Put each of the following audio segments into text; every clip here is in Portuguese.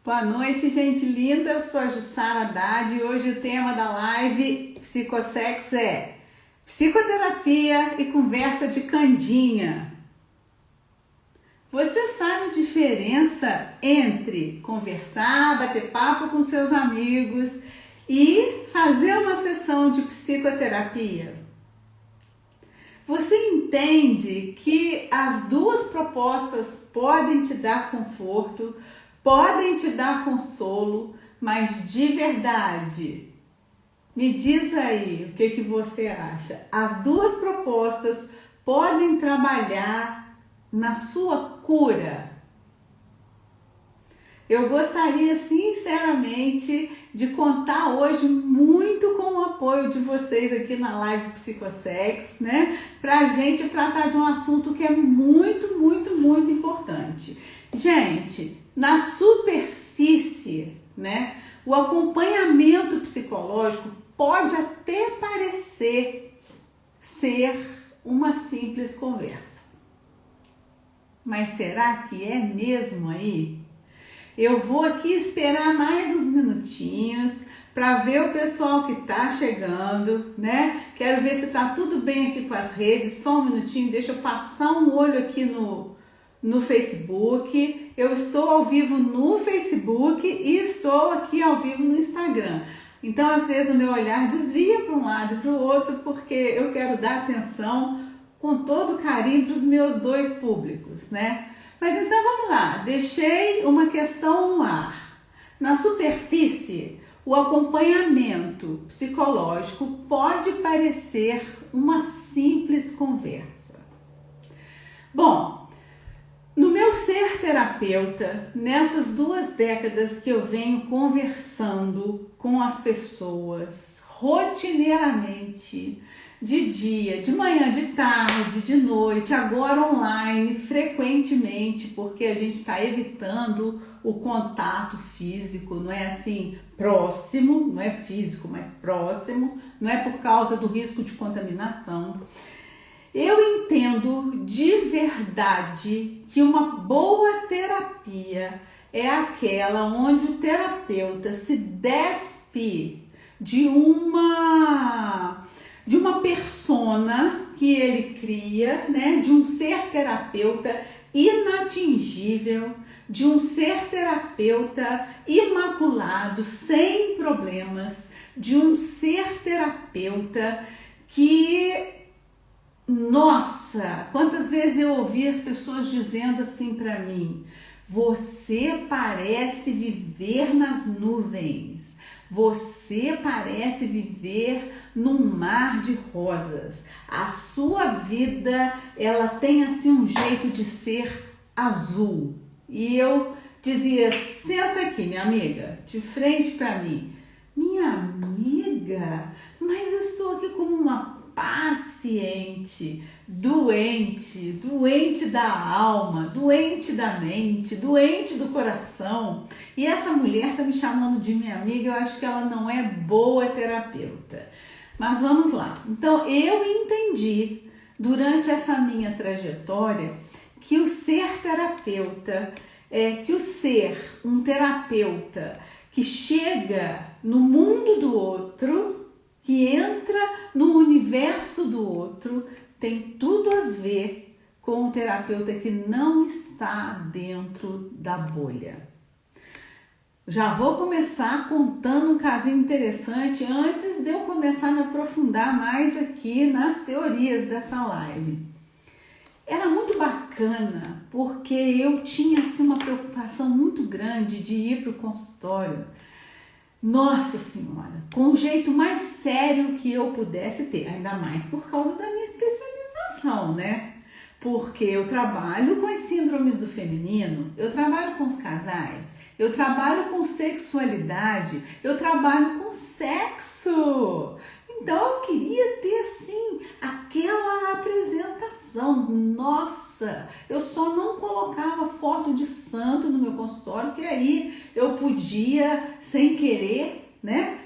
Boa noite, gente linda. Eu sou a Jussara Haddad e hoje o tema da live Psicosex é psicoterapia e conversa de candinha. Você sabe a diferença entre conversar, bater papo com seus amigos e fazer uma sessão de psicoterapia? Você entende que as duas propostas podem te dar conforto, podem te dar consolo, mas de verdade, me diz aí o que você acha. As duas propostas podem trabalhar na sua cura? Eu gostaria sinceramente de contar hoje muito com o apoio de vocês aqui na live Psicosex, né? Pra gente tratar de um assunto que é muito, muito, muito importante. Gente, na superfície, né? O acompanhamento psicológico pode até parecer ser uma simples conversa. Mas será que é mesmo aí? Eu vou aqui esperar mais uns minutinhos para ver o pessoal que está chegando, né? Quero ver se está tudo bem aqui com as redes. Só um minutinho, deixa eu passar um olho aqui no Facebook. Eu estou ao vivo no Facebook e estou aqui ao vivo no Instagram. Então, às vezes, o meu olhar desvia para um lado e para o outro, porque eu quero dar atenção com todo carinho para os meus dois públicos, né? Mas então vamos lá, deixei uma questão no ar. Na superfície, o acompanhamento psicológico pode parecer uma simples conversa. Bom, no meu ser terapeuta, nessas 2 décadas que eu venho conversando com as pessoas rotineiramente, de dia, de manhã, de tarde, de noite, agora online, frequentemente, porque a gente está evitando o contato físico, não é assim, próximo, não é físico, mas próximo, não é por causa do risco de contaminação. Eu entendo de verdade que uma boa terapia é aquela onde o terapeuta se despe de uma persona que ele cria, né? De um ser terapeuta inatingível, de um ser terapeuta imaculado, sem problemas, de um ser terapeuta que, nossa, quantas vezes eu ouvi as pessoas dizendo assim para mim: você parece viver nas nuvens. Você parece viver num mar de rosas. A sua vida, ela tem assim um jeito de ser azul. E eu dizia: senta aqui, minha amiga, de frente para mim. Minha amiga, mas eu estou aqui como uma paciente, doente da alma, doente da mente, doente do coração. E essa mulher está me chamando de minha amiga, eu acho que ela não é boa terapeuta. Mas vamos lá. Então, eu entendi durante essa minha trajetória que o ser terapeuta, um terapeuta que chega no mundo do outro, que entra no universo do outro, tem tudo a ver com o terapeuta que não está dentro da bolha. Já vou começar contando um casinho interessante antes de eu começar a me aprofundar mais aqui nas teorias dessa live. Era muito bacana porque eu tinha assim, uma preocupação muito grande de ir para o consultório. Nossa Senhora, com o jeito mais sério que eu pudesse ter, ainda mais por causa da minha especialização, né? Porque eu trabalho com as síndromes do feminino, eu trabalho com os casais, eu trabalho com sexualidade, eu trabalho com sexo. Então eu queria ter assim aquela apresentação. Nossa, eu só não colocava foto de santo no meu consultório, que aí eu podia, sem querer, né,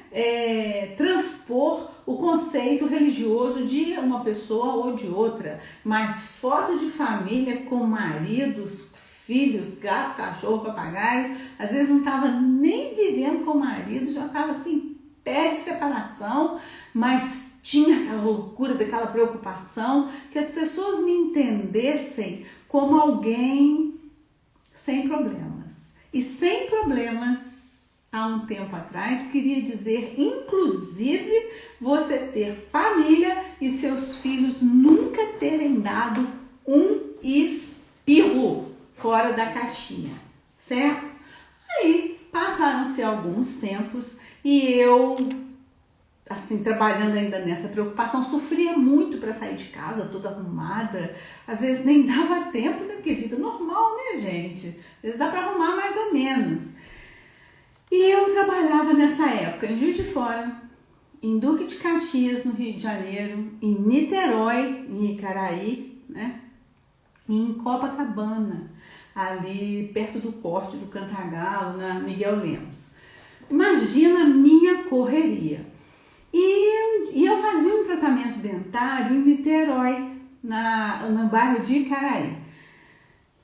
transpor o conceito religioso de uma pessoa ou de outra. Mas foto de família com maridos, filhos, gato, cachorro, papagaio, às vezes não estava nem vivendo com o marido, já estava assim, pé de separação, mas tinha aquela loucura, daquela preocupação, que as pessoas me entendessem como alguém sem problemas. E sem problemas, há um tempo atrás, queria dizer, inclusive, você ter família e seus filhos nunca terem dado um espirro fora da caixinha, certo? Aí passaram-se alguns tempos e eu, assim, trabalhando ainda nessa preocupação, sofria muito para sair de casa toda arrumada, às vezes nem dava tempo, né? Porque vida normal, né, gente? Às vezes dá para arrumar mais ou menos. E eu trabalhava nessa época em Juiz de Fora, em Duque de Caxias, no Rio de Janeiro, em Niterói, em Icaraí, né? E em Copacabana, ali perto do Corte do Cantagalo, na Miguel Lemos. Imagina a minha correria. E eu fazia um tratamento dentário em Niterói, no bairro de Icaraí.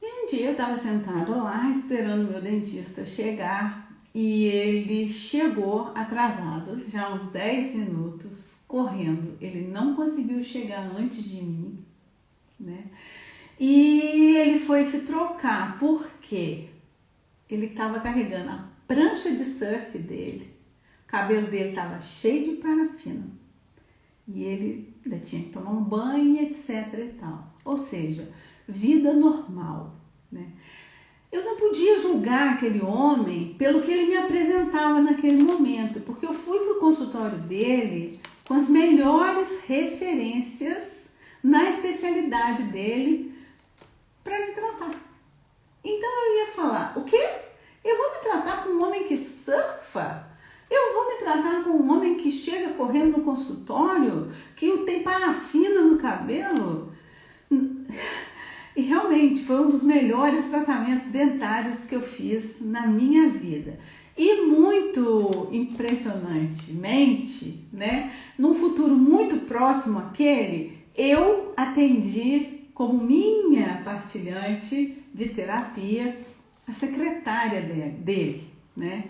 E um dia eu estava sentada lá esperando o meu dentista chegar e ele chegou atrasado, já uns 10 minutos, correndo. Ele não conseguiu chegar antes de mim, né? E ele foi se trocar, porque ele estava carregando a prancha de surf dele. O cabelo dele estava cheio de parafina e ele ainda tinha que tomar um banho, etc e tal. Ou seja, vida normal, né? Eu não podia julgar aquele homem pelo que ele me apresentava naquele momento, porque eu fui para o consultório dele com as melhores referências na especialidade dele para me tratar. Então eu ia falar, o quê? Eu vou me tratar com um homem que surfa? Eu vou me tratar com um homem que chega correndo no consultório, que tem parafina no cabelo? E realmente foi um dos melhores tratamentos dentários que eu fiz na minha vida. E muito impressionantemente, né, num futuro muito próximo àquele, eu atendi como minha partilhante de terapia a secretária dele, né?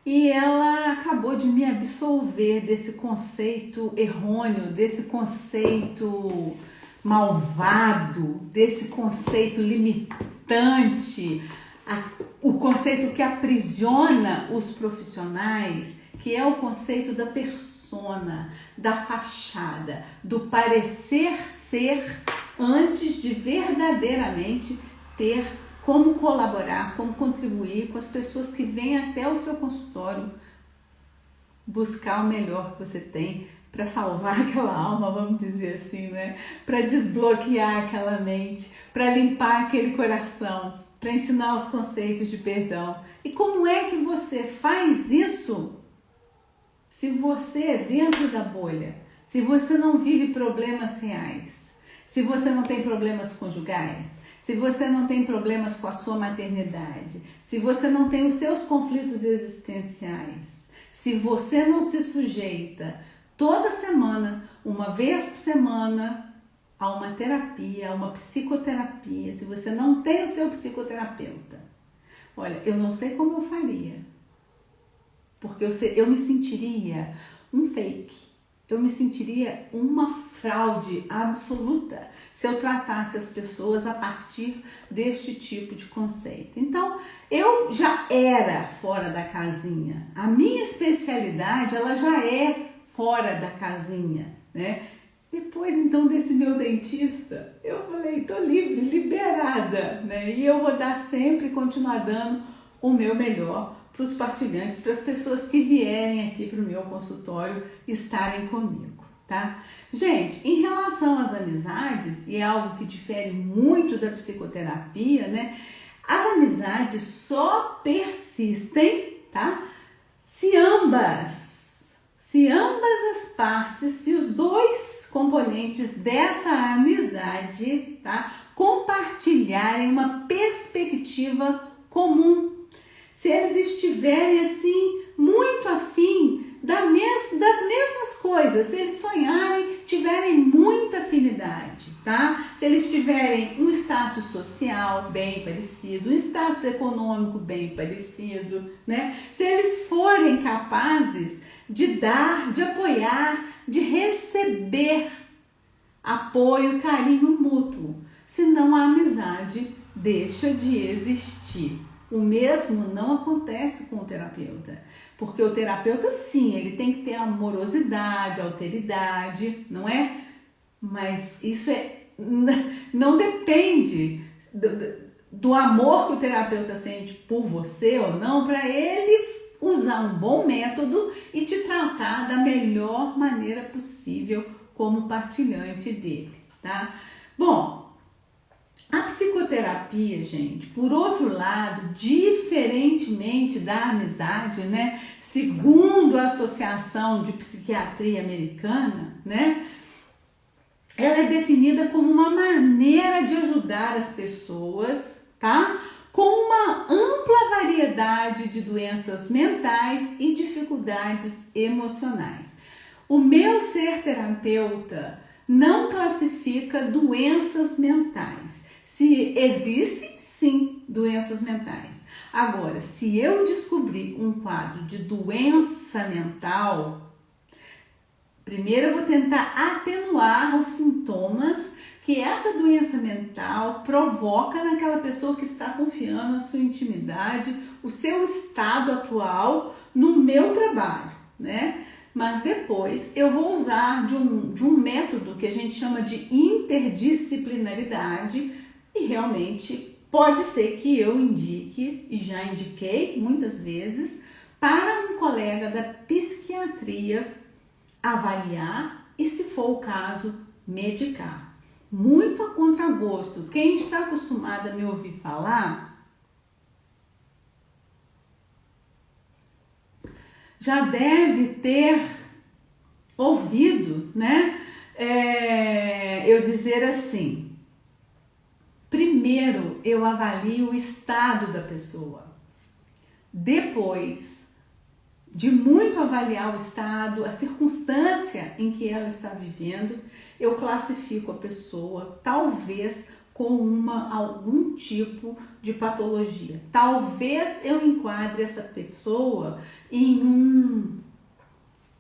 E ela acabou de me absolver desse conceito errôneo, desse conceito malvado, desse conceito limitante, o conceito que aprisiona os profissionais, que é o conceito da persona, da fachada, do parecer ser antes de verdadeiramente ter como colaborar, como contribuir com as pessoas que vêm até o seu consultório buscar o melhor que você tem para salvar aquela alma, vamos dizer assim, né? Para desbloquear aquela mente, para limpar aquele coração, para ensinar os conceitos de perdão. E como é que você faz isso se você é dentro da bolha? Se você não vive problemas reais? Se você não tem problemas conjugais? Se você não tem problemas com a sua maternidade? Se você não tem os seus conflitos existenciais? Se você não se sujeita toda semana, uma vez por semana, a uma terapia, a uma psicoterapia, se você não tem o seu psicoterapeuta, olha, eu não sei como eu faria, porque eu me sentiria um fake, eu me sentiria uma fraude absoluta se eu tratasse as pessoas a partir deste tipo de conceito. Então, eu já era fora da casinha, a minha especialidade, ela já é fora da casinha, né? Depois, então, desse meu dentista, eu falei, tô livre, liberada, né? E eu vou dar sempre, continuar dando o meu melhor para os partilhantes, para as pessoas que vierem aqui para o meu consultório estarem comigo, tá? Gente, em relação às amizades, e é algo que difere muito da psicoterapia, né? As amizades só persistem, tá? Se ambas as partes, se os dois componentes dessa amizade, tá, compartilharem uma perspectiva comum, se eles estiverem assim muito afim das mesmas coisas, se eles sonharem, tiverem muita afinidade. tá? Se eles tiverem um status social bem parecido, um status econômico bem parecido, né? Se eles forem capazes de dar, de apoiar, de receber apoio, carinho mútuo, senão a amizade deixa de existir. O mesmo não acontece com o terapeuta, porque o terapeuta sim, ele tem que ter amorosidade, alteridade, não é? Mas isso não depende do amor que o terapeuta sente por você ou não, para ele usar um bom método e te tratar da melhor maneira possível como partilhante dele, tá? Bom, a psicoterapia, gente, por outro lado, diferentemente da amizade, né? Segundo a Associação de Psiquiatria Americana, né? Ela é definida como uma maneira de ajudar as pessoas, tá? Com uma ampla variedade de doenças mentais e dificuldades emocionais. O meu ser terapeuta não classifica doenças mentais. Se existem, sim, doenças mentais. Agora, se eu descobrir um quadro de doença mental, primeiro eu vou tentar atenuar os sintomas que essa doença mental provoca naquela pessoa que está confiando a sua intimidade, o seu estado atual no meu trabalho, né? Mas depois eu vou usar de um método que a gente chama de interdisciplinaridade e realmente pode ser que eu indique, e já indiquei muitas vezes, para um colega da psiquiatria avaliar e, se for o caso, medicar. Muito a contragosto. Quem está acostumado a me ouvir falar já deve ter ouvido, né? Eu dizer assim: primeiro eu avalio o estado da pessoa, depois de muito avaliar o estado, a circunstância em que ela está vivendo, eu classifico a pessoa talvez com algum tipo de patologia. Talvez eu enquadre essa pessoa em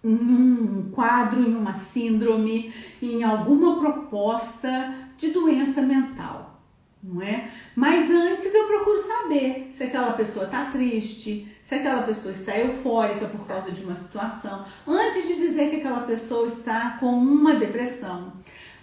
um quadro, em uma síndrome, em alguma proposta de doença mental. Não é? Mas antes eu procuro saber se aquela pessoa está triste, se aquela pessoa está eufórica por causa de uma situação, antes de dizer que aquela pessoa está com uma depressão,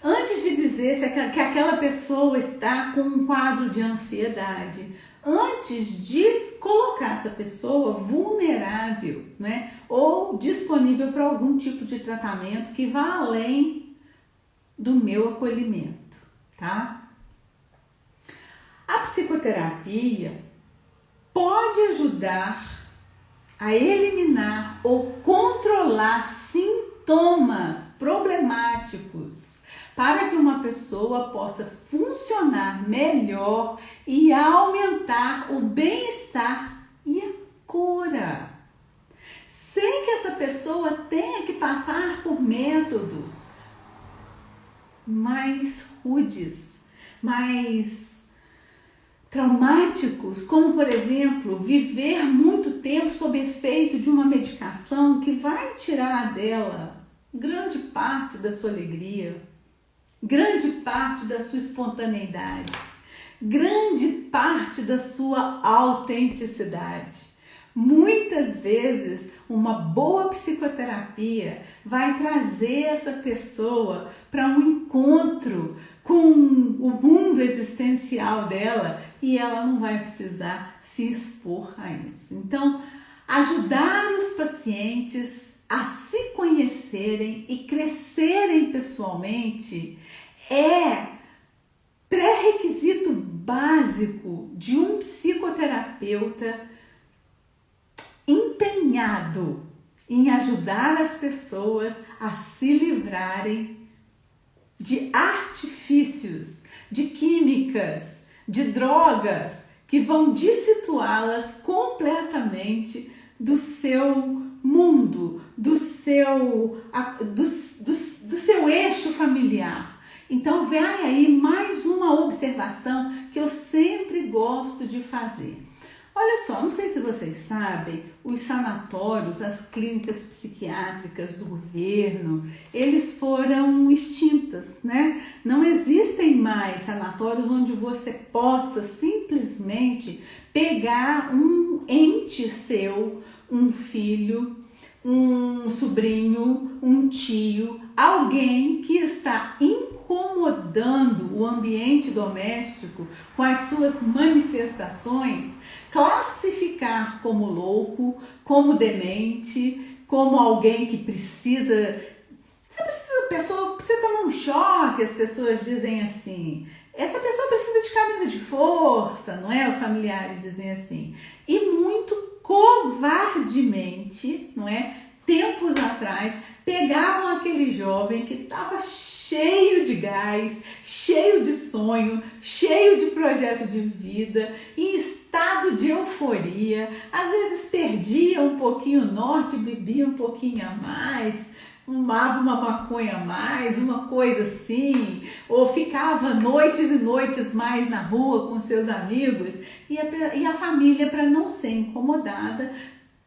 antes de dizer que aquela pessoa está com um quadro de ansiedade, antes de colocar essa pessoa vulnerável, né? Ou disponível para algum tipo de tratamento que vá além do meu acolhimento, tá? A psicoterapia pode ajudar a eliminar ou controlar sintomas problemáticos para que uma pessoa possa funcionar melhor e aumentar o bem-estar e a cura, sem que essa pessoa tenha que passar por métodos mais rudes, mais traumáticos, como por exemplo, viver muito tempo sob efeito de uma medicação que vai tirar dela grande parte da sua alegria, grande parte da sua espontaneidade, grande parte da sua autenticidade. Muitas vezes, uma boa psicoterapia vai trazer essa pessoa para um encontro com o mundo existencial dela e ela não vai precisar se expor a isso. Então, ajudar os pacientes a se conhecerem e crescerem pessoalmente é pré-requisito básico de um psicoterapeuta empenhado em ajudar as pessoas a se livrarem de artifícios, de químicas, de drogas que vão dissituá-las completamente do seu mundo, do seu eixo familiar Então, vem aí mais uma observação que eu sempre gosto de fazer. Olha só, não sei se vocês sabem, os sanatórios, as clínicas psiquiátricas do governo, eles foram extintas, né? Não existem mais sanatórios onde você possa simplesmente pegar um ente seu, um filho, um sobrinho, um tio, alguém que está incomodando o ambiente doméstico com as suas manifestações, classificar como louco, como demente, como alguém que precisa... a pessoa precisa tomar um choque, as pessoas dizem assim. Essa pessoa precisa de camisa de força, não é? Os familiares dizem assim. E muito covardemente, não é? Tempos atrás, pegavam aquele jovem que estava cheio de gás, cheio de sonho, cheio de projeto de vida, em estado de euforia, às vezes perdia um pouquinho o norte, bebia um pouquinho a mais, fumava uma maconha a mais, uma coisa assim, ou ficava noites e noites mais na rua com seus amigos, e a família, para não ser incomodada,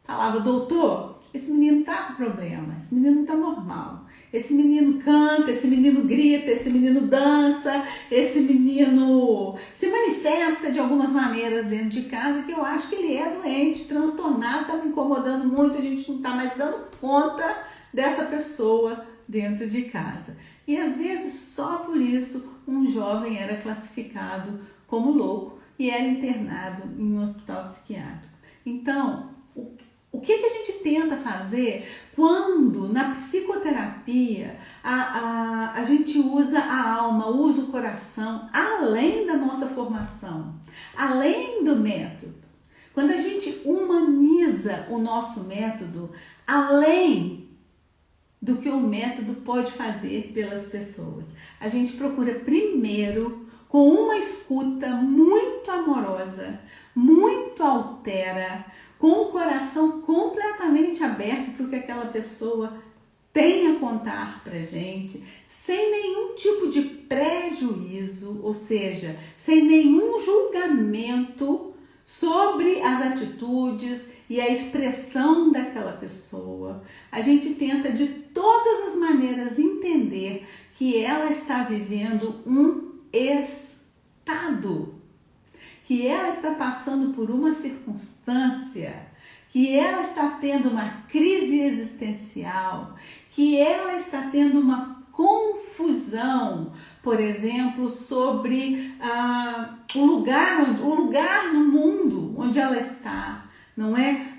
falava: doutor, esse menino tá com problema, esse menino não tá normal, esse menino canta, esse menino grita, esse menino dança, esse menino se manifesta de algumas maneiras dentro de casa que eu acho que ele é doente, transtornado, tá me incomodando muito, a gente não tá mais dando conta dessa pessoa dentro de casa. E às vezes só por isso um jovem era classificado como louco e era internado em um hospital psiquiátrico. Então, o que a gente tenta fazer quando na psicoterapia a gente usa a alma, usa o coração, além da nossa formação, além do método? Quando a gente humaniza o nosso método, além do que o método pode fazer pelas pessoas, a gente procura primeiro, com uma escuta muito amorosa, muito altera, com o coração completamente aberto para o que aquela pessoa tem a contar para gente, sem nenhum tipo de prejuízo, ou seja, sem nenhum julgamento sobre as atitudes e a expressão daquela pessoa. A gente tenta de todas as maneiras entender que ela está vivendo um estado, que ela está passando por uma circunstância, que ela está tendo uma crise existencial, que ela está tendo uma confusão, por exemplo, sobre o lugar no mundo onde ela está, não é?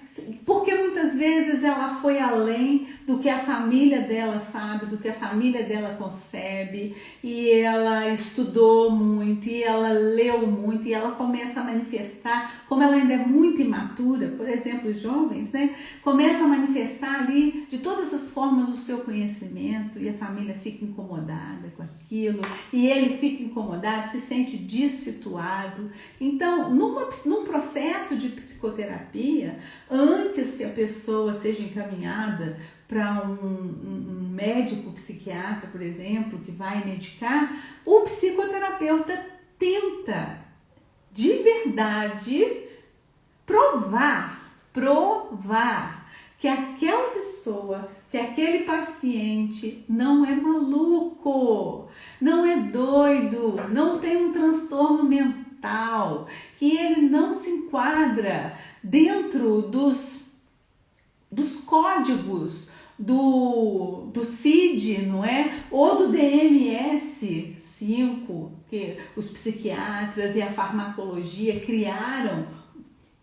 Porque muitas vezes ela foi além do que a família dela sabe, do que a família dela concebe, e ela estudou muito, e ela leu muito, e ela começa a manifestar, como ela ainda é muito imatura, por exemplo, os jovens, né? Começa a manifestar ali de todas as formas o seu conhecimento, e a família fica incomodada com aquilo, e ele fica incomodado, se sente dissituado. Então, num processo de psicoterapia, antes que a pessoa seja encaminhada para um médico psiquiatra, por exemplo, que vai medicar, o psicoterapeuta tenta de verdade provar que aquela pessoa, que aquele paciente não é maluco, não é doido, não tem um transtorno mental, que ele não se enquadra dentro dos códigos do CID, não é? Ou do DMS-5, que os psiquiatras e a farmacologia criaram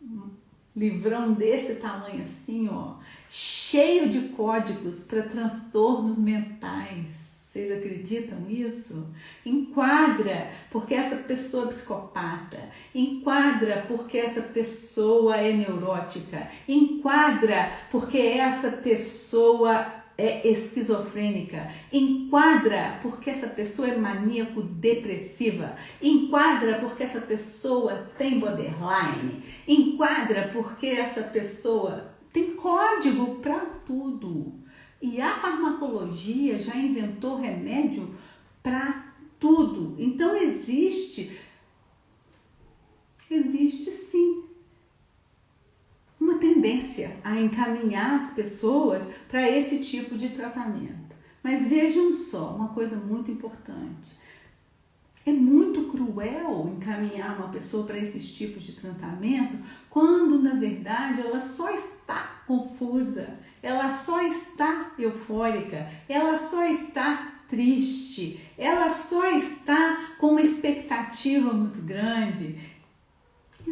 um livrão desse tamanho assim, ó, cheio de códigos para transtornos mentais. Vocês acreditam nisso? Enquadra porque essa pessoa é psicopata, enquadra porque essa pessoa é neurótica, enquadra porque essa pessoa é esquizofrênica, enquadra porque essa pessoa é maníaco-depressiva, enquadra porque essa pessoa tem borderline, enquadra porque essa pessoa tem código para tudo. E a farmacologia já inventou remédio para tudo. Então existe sim uma tendência a encaminhar as pessoas para esse tipo de tratamento. Mas vejam só, uma coisa muito importante. É muito cruel encaminhar uma pessoa para esses tipos de tratamento quando, na verdade, ela só está confusa, ela só está eufórica, ela só está triste, ela só está com uma expectativa muito grande e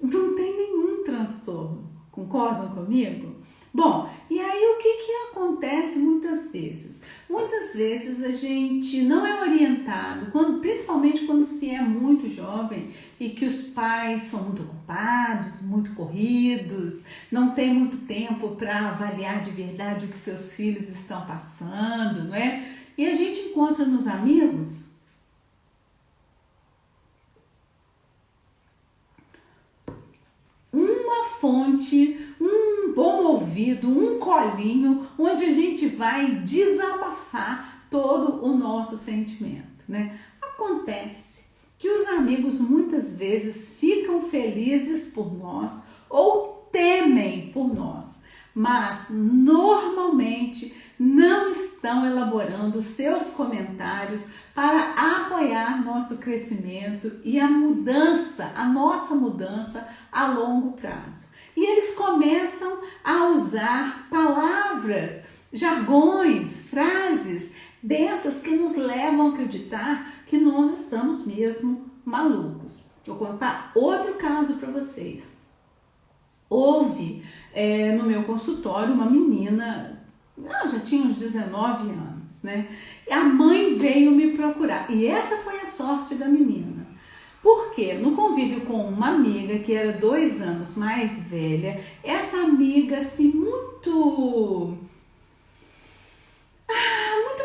não tem nenhum transtorno. Concordam comigo? Bom, e aí o que acontece muitas vezes? Muitas vezes a gente não é orientado, principalmente quando se é muito jovem e que os pais são muito ocupados, muito corridos, não tem muito tempo para avaliar de verdade o que seus filhos estão passando, não é? E a gente encontra nos amigos uma fonte, um bom ouvido, um colinho, onde a gente vai desabafar todo o nosso sentimento, né? Acontece que os amigos muitas vezes ficam felizes por nós ou temem por nós, mas normalmente não estão elaborando seus comentários para apoiar nosso crescimento e a nossa mudança a longo prazo. E eles começam a usar palavras, jargões, frases dessas que nos levam a acreditar que nós estamos mesmo malucos. Vou contar outro caso para vocês. Houve no meu consultório uma menina, já tinha uns 19 anos, né? E a mãe veio me procurar. E essa foi a sorte da menina. Porque no convívio com uma amiga que era 2 anos mais velha, essa amiga assim muito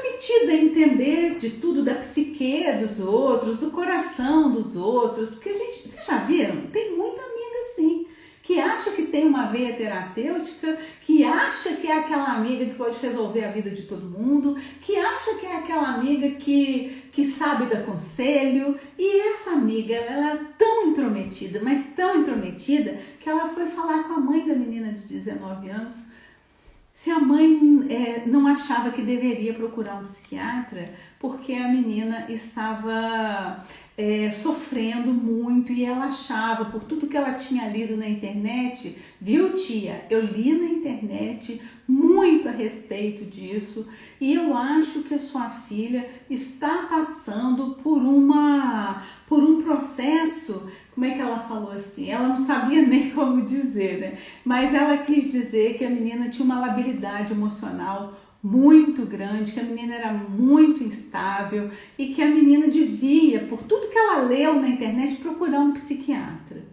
metida a entender de tudo da psique dos outros, do coração dos outros, porque vocês já viram? Tem muita amiga assim, que acha que tem uma veia terapêutica, que acha que é aquela amiga que pode resolver a vida de todo mundo, que acha que é aquela amiga que sabe dar conselho. E essa amiga, ela é tão intrometida, mas tão intrometida, que ela foi falar com a mãe da menina de 19 anos, se a mãe não achava que deveria procurar um psiquiatra, porque a menina estava sofrendo muito e ela achava, por tudo que ela tinha lido na internet, viu, tia? Eu li na internet muito a respeito disso e eu acho que a sua filha está passando por um processo. Como é que ela falou assim? Ela não sabia nem como dizer, né? Mas ela quis dizer que a menina tinha uma labilidade emocional muito grande, que a menina era muito instável e que a menina devia, por tudo que ela leu na internet, procurar um psiquiatra.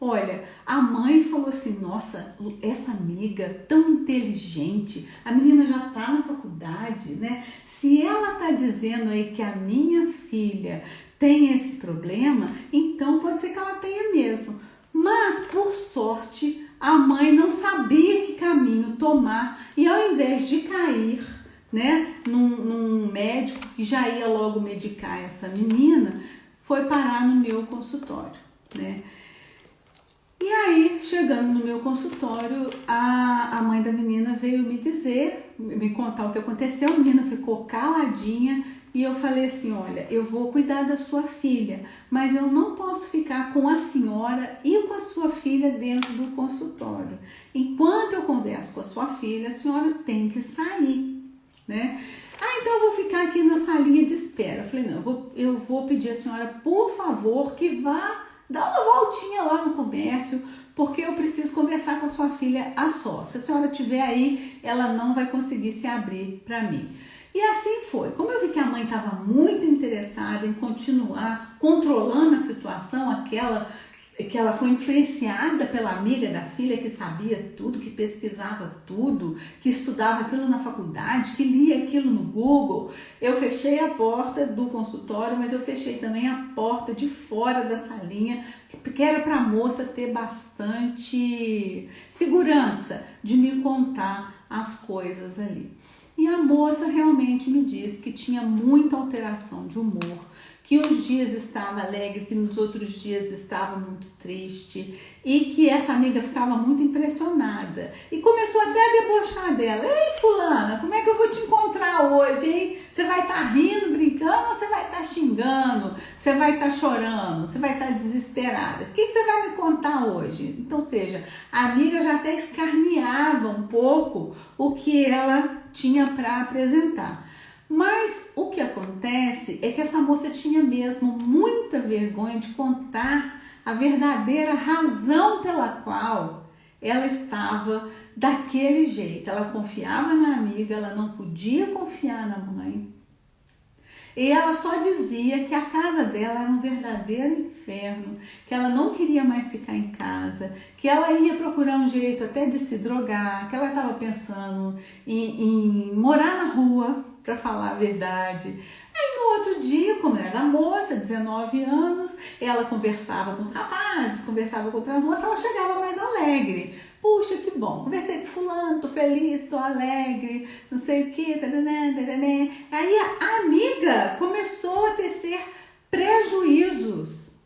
Olha, a mãe falou assim, nossa, essa amiga tão inteligente, a menina já está na faculdade, né? Se ela está dizendo aí que a minha filha tem esse problema, então pode ser que ela tenha mesmo. Mas, por sorte, a mãe não sabia que caminho tomar e ao invés de cair, né, num médico que já ia logo medicar essa menina, foi parar no meu consultório, né? E aí, chegando no meu consultório, a mãe da menina veio me contar o que aconteceu. A menina ficou caladinha e eu falei assim, olha, eu vou cuidar da sua filha, mas eu não posso ficar com a senhora e com a sua filha dentro do consultório. Enquanto eu converso com a sua filha, a senhora tem que sair, né? Então eu vou ficar aqui na salinha de espera. Eu falei, não, eu vou pedir à senhora, por favor, que vá dar uma voltinha lá no comércio, porque eu preciso conversar com a sua filha a sós. Se a senhora estiver aí, ela não vai conseguir se abrir para mim. E assim foi. Como eu vi que a mãe estava muito interessada em continuar controlando a situação, que ela foi influenciada pela amiga da filha que sabia tudo, que pesquisava tudo, que estudava aquilo na faculdade, que lia aquilo no Google, eu fechei a porta do consultório, mas eu fechei também a porta de fora da salinha, porque era para a moça ter bastante segurança de me contar as coisas ali. E a moça realmente me disse que tinha muita alteração de humor, que uns dias estava alegre, que nos outros dias estava muito triste, e que essa amiga ficava muito impressionada e começou até a debochar dela. Ei, fulana, como é que eu vou te encontrar hoje, hein? Você vai estar rindo, brincando, ou você vai estar xingando? Você vai estar chorando? Você vai estar desesperada? O que você vai me contar hoje? Então, seja, a amiga já até escarneava um pouco o que ela tinha para apresentar. Mas o que acontece é que essa moça tinha mesmo muita vergonha de contar a verdadeira razão pela qual ela estava daquele jeito. Ela confiava na amiga, ela não podia confiar na mãe. E ela só dizia que a casa dela era um verdadeiro inferno, que ela não queria mais ficar em casa, que ela ia procurar um jeito até de se drogar, que ela estava pensando em morar na rua, para falar a verdade. Aí no outro dia, como ela era moça, 19 anos, ela conversava com os rapazes, conversava com outras moças, ela chegava mais alegre. Puxa, que bom, conversei com fulano, tô feliz, tô alegre, não sei o que, taraná, taraná. Aí a amiga começou a tecer prejuízos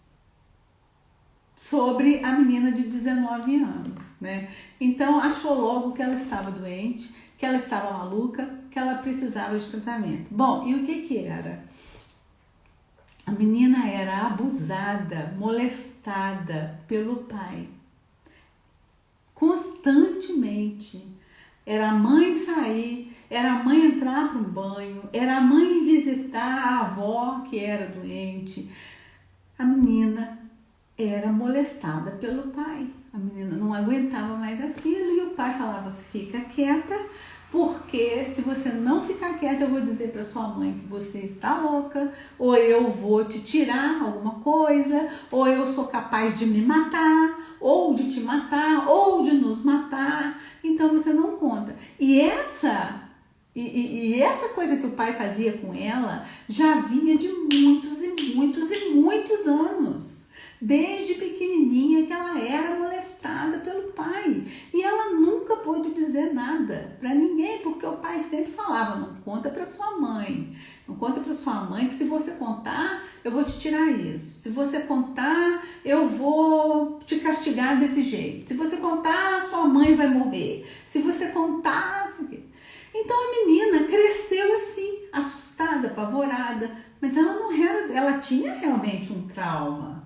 sobre a menina de 19 anos, né? Então achou logo que ela estava doente, que ela estava maluca, que ela precisava de tratamento. Bom, e o que era? A menina era abusada, molestada pelo pai. Constantemente. Era a mãe sair, era a mãe entrar para um banho, era a mãe visitar a avó que era doente. A menina era molestada pelo pai. A menina não aguentava mais aquilo e o pai falava, fica quieta, porque se você não ficar quieta, eu vou dizer para sua mãe que você está louca, ou eu vou te tirar alguma coisa, ou eu sou capaz de me matar, ou de te matar, ou de nos matar. Então você não conta. E essa coisa que o pai fazia com ela já vinha de muitos e muitos e muitos anos. Desde pequenininha que ela era molestada pelo pai e ela nunca pôde dizer nada para ninguém, porque o pai sempre falava, não conta para sua mãe, não conta para sua mãe que se você contar eu vou te tirar isso, se você contar eu vou te castigar desse jeito, se você contar sua mãe vai morrer, se você contar... Então a menina cresceu assim, assustada, apavorada, mas ela não era, ela tinha realmente um trauma.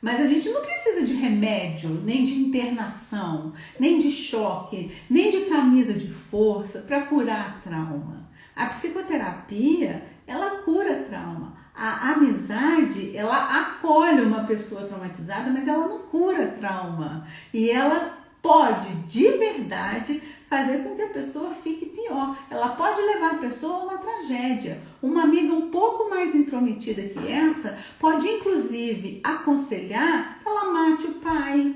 Mas a gente não precisa de remédio, nem de internação, nem de choque, nem de camisa de força para curar trauma. A psicoterapia, ela cura trauma. A amizade, ela acolhe uma pessoa traumatizada, mas ela não cura trauma. E ela pode, de verdade, fazer com que a pessoa fique pior. Ela pode levar a pessoa a uma tragédia. Uma amiga um pouco mais intrometida que essa pode, inclusive, aconselhar que ela mate o pai,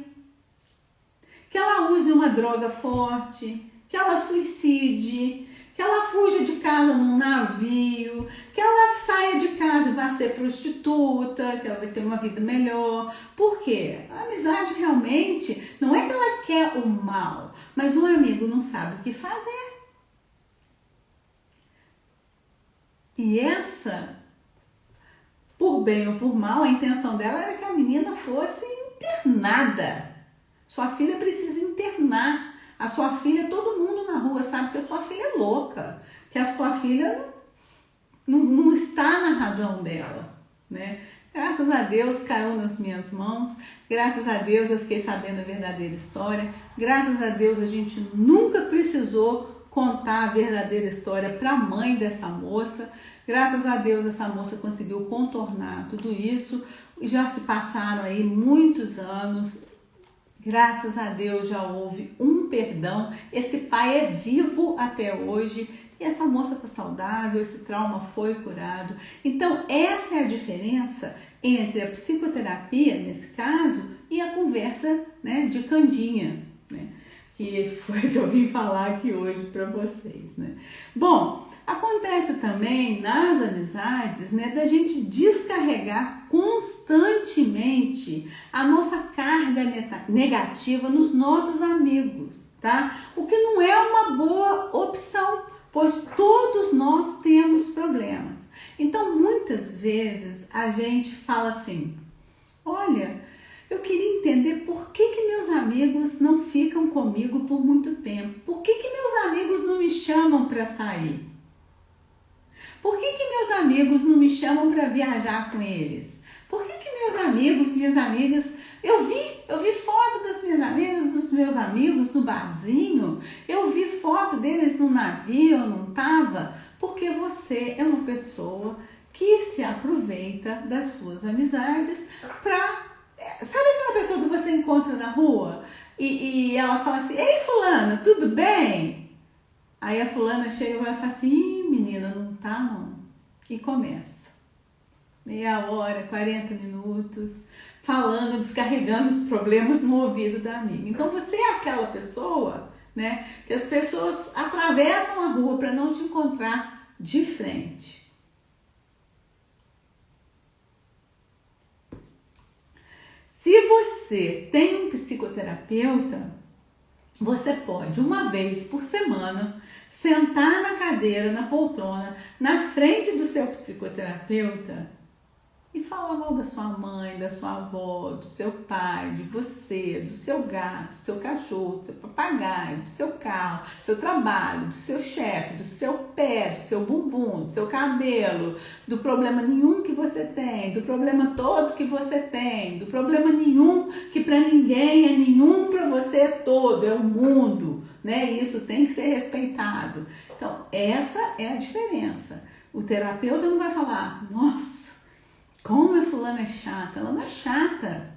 que ela use uma droga forte, que ela suicide, que ela fuja de casa num navio, que ela saia de casa e vá ser prostituta, que ela vai ter uma vida melhor. Por quê? A amizade realmente não é que ela quer o mal, mas um amigo não sabe o que fazer. E essa, por bem ou por mal, a intenção dela era que a menina fosse internada. Sua filha precisa internar. A sua filha, todo mundo na rua sabe que a sua filha é louca, que a sua filha não está na razão dela, né? Graças a Deus caiu nas minhas mãos, graças a Deus eu fiquei sabendo a verdadeira história, graças a Deus a gente nunca precisou contar a verdadeira história para a mãe dessa moça, graças a Deus essa moça conseguiu contornar tudo isso, já se passaram aí muitos anos. Graças a Deus já houve um perdão, esse pai é vivo até hoje e essa moça está saudável, esse trauma foi curado. Então essa é a diferença entre a psicoterapia, nesse caso, e a conversa, né, de candinha, né, que foi que eu vim falar aqui hoje para vocês, né. Bom, acontece também nas amizades, né, da gente descarregar constantemente a nossa carga negativa nos nossos amigos, tá? O que não é uma boa opção, pois todos nós temos problemas. Então, muitas vezes a gente fala assim: olha, eu queria entender por que meus amigos não ficam comigo por muito tempo. Por que meus amigos não me chamam para sair? Por que meus amigos não me chamam para viajar com eles? Por que meus amigos, minhas amigas, eu vi foto das minhas amigas, dos meus amigos no barzinho, eu vi foto deles no navio, eu não tava? Porque você é uma pessoa que se aproveita das suas amizades para... Sabe aquela pessoa que você encontra na rua e ela fala assim: ei, fulana, tudo bem? Aí a fulana chega e vai falar assim: ih, menina, não tá não. E começa. Meia hora, 40 minutos, falando, descarregando os problemas no ouvido da amiga. Então você é aquela pessoa, né, que as pessoas atravessam a rua para não te encontrar de frente. Se você tem um psicoterapeuta, você pode, uma vez por semana, sentar na cadeira, na poltrona, na frente do seu psicoterapeuta e falar mal da sua mãe, da sua avó, do seu pai, de você, do seu gato, do seu cachorro, do seu papagaio, do seu carro, do seu trabalho, do seu chefe, do seu pé, do seu bumbum, do seu cabelo, do problema nenhum que você tem, do problema todo que você tem, do problema nenhum que para ninguém é nenhum, para você é todo, é o mundo, né? E isso tem que ser respeitado. Então, essa é a diferença. O terapeuta não vai falar: nossa, como a fulana é chata. Ela não é chata.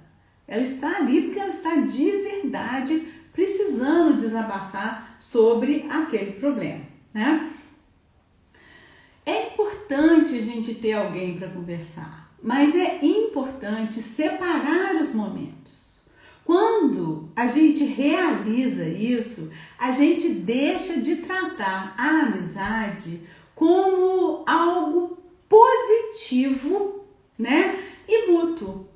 Ela está ali porque ela está de verdade precisando desabafar sobre aquele problema, né? É importante a gente ter alguém para conversar, mas é importante separar os momentos. Quando a gente realiza isso, a gente deixa de tratar a amizade como algo positivo, né, e mútuo.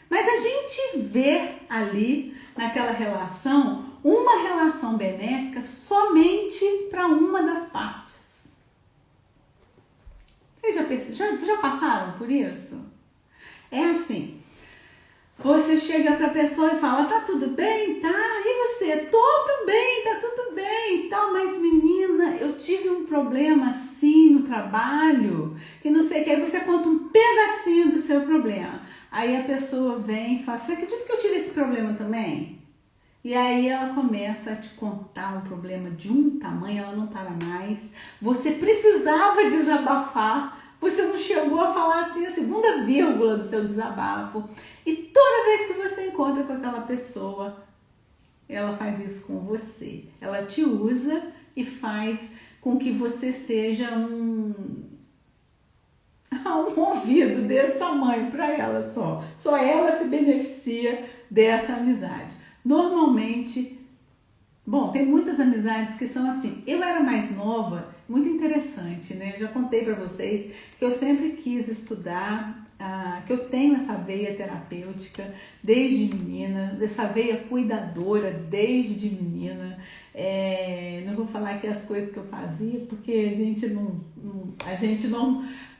Mas a gente vê ali naquela relação uma relação benéfica somente para uma das partes. Vocês já passaram por isso? É assim: você chega para a pessoa e fala: tá tudo bem? Tá? E você? Tudo bem, tá tudo bem e tal. Mas menina, eu tive um problema assim no trabalho, que não sei o que. Aí você conta um pedacinho do seu problema. Aí a pessoa vem e fala: você acredita que eu tive esse problema também? E aí ela começa a te contar um problema de um tamanho, ela não para mais. Você precisava desabafar. Você não chegou a falar assim a segunda vírgula do seu desabafo. E toda vez que você encontra com aquela pessoa, ela faz isso com você. Ela te usa e faz com que você seja um ouvido desse tamanho para ela só. Só ela se beneficia dessa amizade. Normalmente, bom, tem muitas amizades que são assim. Eu era mais nova, muito interessante, né? Eu já contei para vocês que eu sempre quis estudar, que eu tenho essa veia terapêutica desde menina, essa veia cuidadora desde menina. Não vou falar aqui as coisas que eu fazia, porque a gente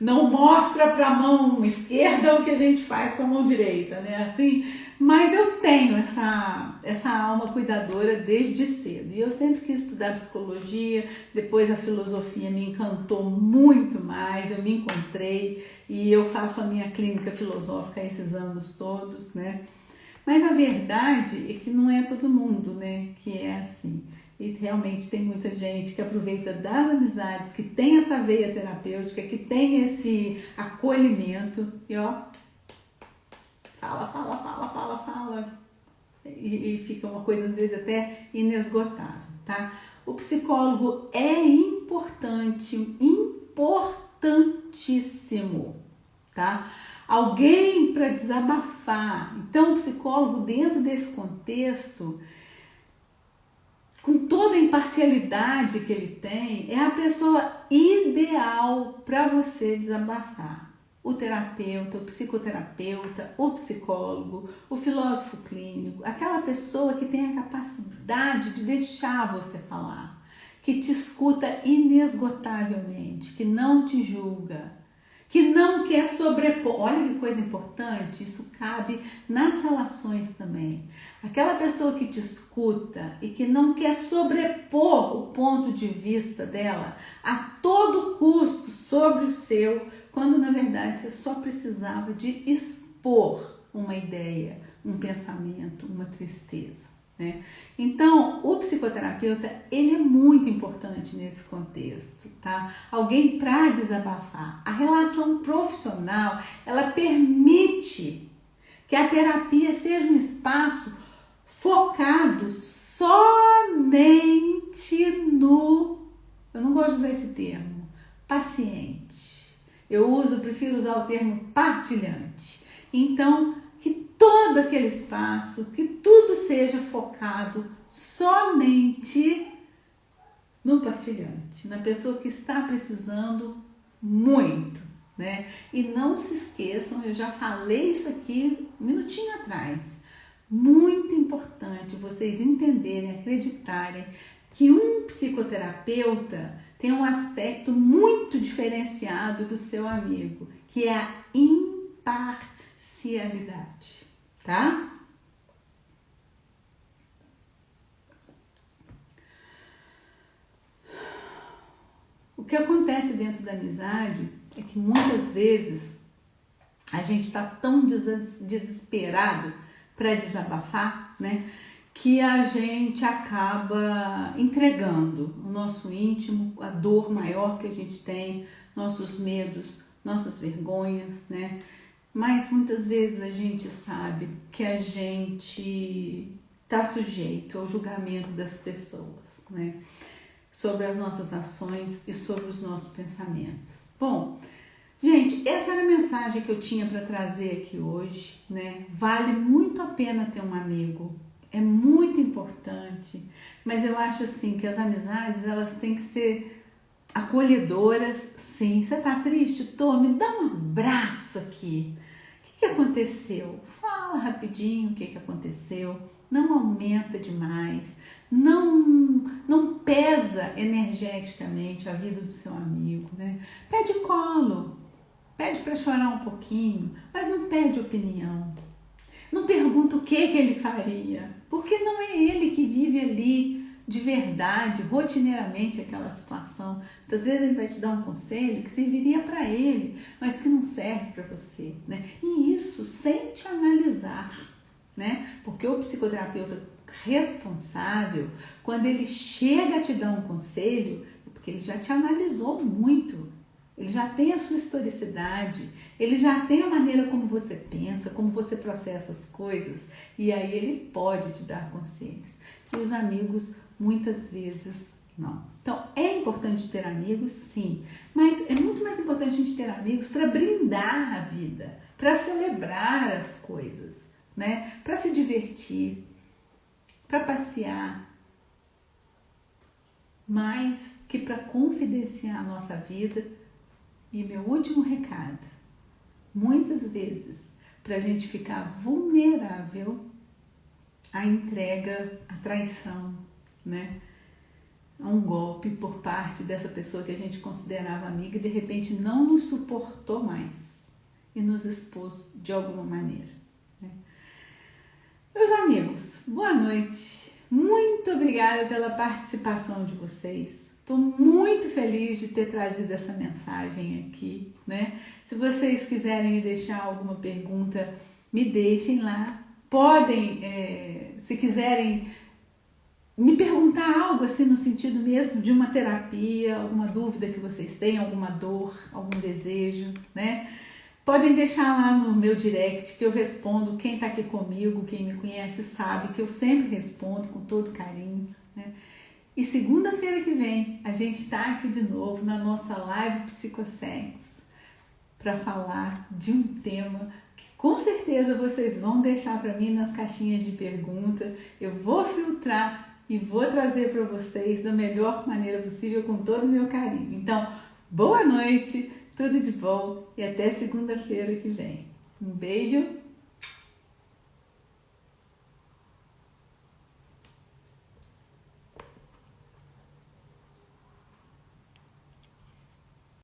não mostra para a mão esquerda o que a gente faz com a mão direita, né? Assim, mas eu tenho essa alma cuidadora desde cedo. E eu sempre quis estudar psicologia, depois a filosofia me encantou muito mais, eu me encontrei e eu faço a minha clínica filosófica esses anos todos, né? Mas a verdade é que não é todo mundo, né, que é assim. E realmente tem muita gente que aproveita das amizades, que tem essa veia terapêutica, que tem esse acolhimento e ó, fala. E fica uma coisa às vezes até inesgotável, tá? O psicólogo é importantíssimo, tá? Alguém para desabafar. Então o psicólogo, dentro desse contexto, com toda a imparcialidade que ele tem, é a pessoa ideal para você desabafar. O terapeuta, o psicoterapeuta, o psicólogo, o filósofo clínico, aquela pessoa que tem a capacidade de deixar você falar, que te escuta inesgotavelmente, que não te julga, que não quer sobrepor. Olha que coisa importante, isso cabe nas relações também. Aquela pessoa que te escuta e que não quer sobrepor o ponto de vista dela a todo custo sobre o seu, quando na verdade você só precisava de expor uma ideia, um pensamento, uma tristeza, né? Então, o psicoterapeuta, ele é muito importante nesse contexto, tá? Alguém para desabafar. A relação profissional, ela permite que a terapia seja um espaço focado somente no, eu não gosto de usar esse termo, paciente. Prefiro usar o termo partilhante. Então, que todo aquele espaço, que tudo seja focado somente no partilhante, na pessoa que está precisando muito, né? E não se esqueçam, eu já falei isso aqui um minutinho atrás, muito importante vocês entenderem, acreditarem que um psicoterapeuta tem um aspecto muito diferenciado do seu amigo, que é a imparcialidade, tá? O que acontece dentro da amizade é que muitas vezes a gente está tão desesperado para desabafar, né, que a gente acaba entregando o nosso íntimo, a dor maior que a gente tem, nossos medos, nossas vergonhas, né? Mas muitas vezes a gente sabe que a gente está sujeito ao julgamento das pessoas, né? Sobre as nossas ações e sobre os nossos pensamentos. Bom, gente, essa era a mensagem que eu tinha para trazer aqui hoje, né? Vale muito a pena ter um amigo, é muito importante, mas eu acho assim que as amizades, elas têm que ser acolhedoras, sim. Você tá triste? Me dá um abraço aqui. O que aconteceu? Fala rapidinho o que aconteceu, não aumenta demais, não pesa energeticamente a vida do seu amigo, né? Pede colo, pede para chorar um pouquinho, mas não pede opinião. Não pergunta o que ele faria, porque não é ele que vive ali de verdade, rotineiramente aquela situação. Muitas vezes ele vai te dar um conselho que serviria para ele, mas que não serve para você, né? E isso sem te analisar, né? Porque o psicoterapeuta responsável, quando ele chega a te dar um conselho, é porque ele já te analisou muito. Ele já tem a sua historicidade, ele já tem a maneira como você pensa, como você processa as coisas, e aí ele pode te dar conselhos. E os amigos, muitas vezes, não. Então, é importante ter amigos, sim, mas é muito mais importante a gente ter amigos para brindar a vida, para celebrar as coisas, né? Para se divertir, para passear, mais que para confidenciar a nossa vida. E meu último recado, muitas vezes, para a gente ficar vulnerável à entrega, à traição, né? A um golpe por parte dessa pessoa que a gente considerava amiga e de repente não nos suportou mais e nos expôs de alguma maneira, né? Meus amigos, boa noite. Muito obrigada pela participação de vocês. Estou muito feliz de ter trazido essa mensagem aqui, né? Se vocês quiserem me deixar alguma pergunta, me deixem lá. Podem, se quiserem me perguntar algo assim no sentido mesmo de uma terapia, alguma dúvida que vocês têm, alguma dor, algum desejo, né? Podem deixar lá no meu direct que eu respondo. Quem está aqui comigo, quem me conhece sabe que eu sempre respondo com todo carinho, né? E segunda-feira que vem a gente está aqui de novo na nossa live Psicosex para falar de um tema que com certeza vocês vão deixar para mim nas caixinhas de pergunta. Eu vou filtrar e vou trazer para vocês da melhor maneira possível, com todo o meu carinho. Então, boa noite, tudo de bom e até segunda-feira que vem. Um beijo.